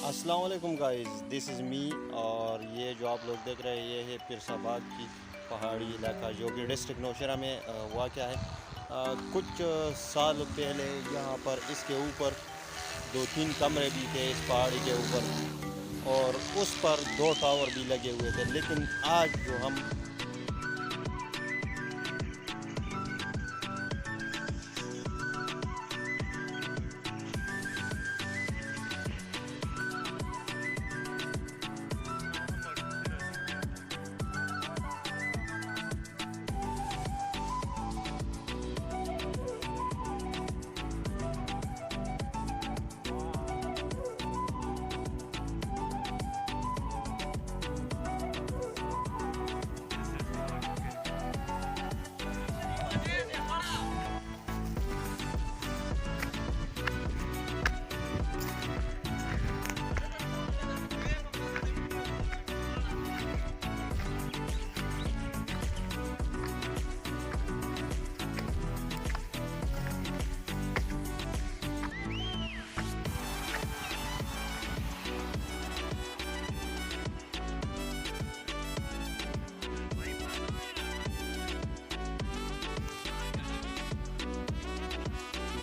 अस्सलाम वालेकुम guys, this is me. और ये जो आप लोग देख रहे हैं ये है पिरसाबाग की पहाड़ी इलाका जो कि डिस्ट्रिक्ट नौशहरा में वाक़या है। कुछ साल पहले यहाँ पर इसके ऊपर 2-3 कमरे भी थे इस पहाड़ी के ऊपर, और उस पर 2 टावर भी लगे हुए थे। लेकिन आज जो हम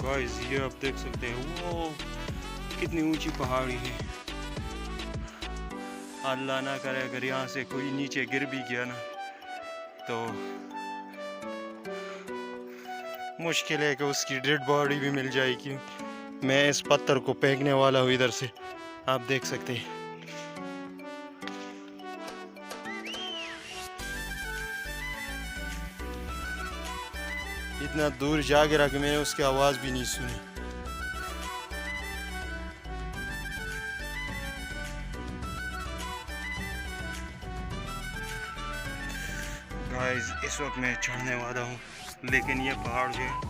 गाइस ये आप देख सकते हैं वो कितनी ऊंची पहाड़ी है। अल्लाह ना करे अगर यहाँ से कोई नीचे गिर भी गया ना तो मुश्किल है कि उसकी डेड बॉडी भी मिल जाएगी। मैं इस पत्थर को फेंकने वाला हूँ इधर से, आप देख सकते हैं। इतना दूर जा गिरा कि मैंने उसकी आवाज़ भी नहीं सुनी। गाइस इस वक्त मैं चढ़ने वाला हूँ, लेकिन ये पहाड़ जो है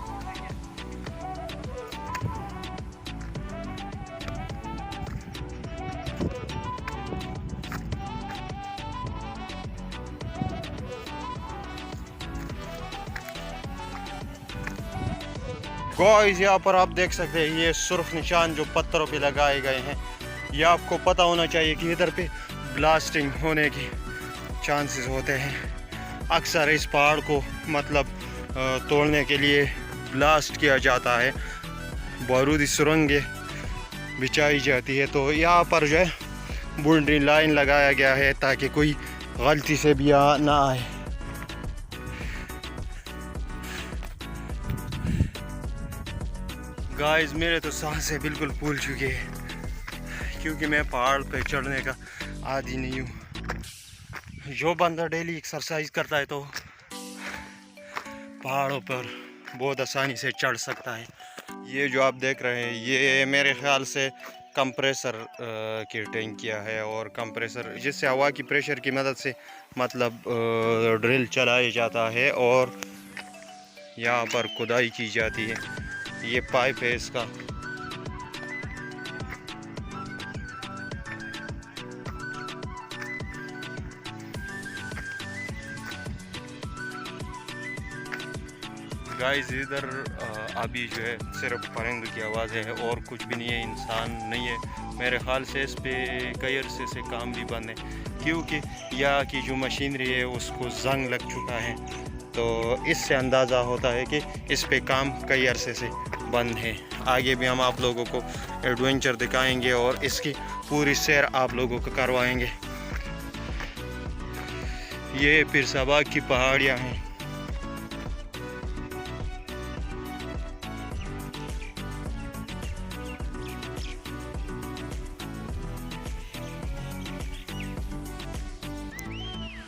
गाइस यहाँ पर आप देख सकते हैं ये सुर्ख निशान जो पत्थरों पे लगाए गए हैं। ये आपको पता होना चाहिए कि इधर पे ब्लास्टिंग होने के चांसेस होते हैं। अक्सर इस पहाड़ को मतलब तोड़ने के लिए ब्लास्ट किया जाता है, बारूदी सुरंगें बिछाई जाती है। तो यहाँ पर जो है बाउंड्री लाइन लगाया गया है ताकि कोई गलती से भी यहाँ ना आए। गाइस मेरे तो सांसें बिल्कुल फूल चुके हैं क्योंकि मैं पहाड़ पे चढ़ने का आदी नहीं हूँ। जो बंदा डेली एक्सरसाइज करता है तो पहाड़ों पर बहुत आसानी से चढ़ सकता है। ये जो आप देख रहे हैं ये मेरे ख्याल से कंप्रेसर की टैंकियाँ है, और कंप्रेसर जिससे हवा की प्रेशर की मदद से मतलब ड्रिल चलाया जाता है और यहाँ पर खुदाई की जाती है। ये पाइप है इसका। गाइस इधर अभी जो है सिर्फ परिंदों की आवाज़ है और कुछ भी नहीं है, इंसान नहीं है। मेरे ख्याल से इस पे कई अरसे से काम भी बंद है क्योंकि यहाँ की जो मशीनरी है उसको जंग लग चुका है। तो इससे अंदाज़ा होता है कि इस पे काम कई अरसे से बंद है। आगे भी हम आप लोगों को एडवेंचर दिखाएंगे और इसकी पूरी सैर आप लोगों को करवाएंगे। ये पिरसाबाग की पहाड़ियाँ हैं।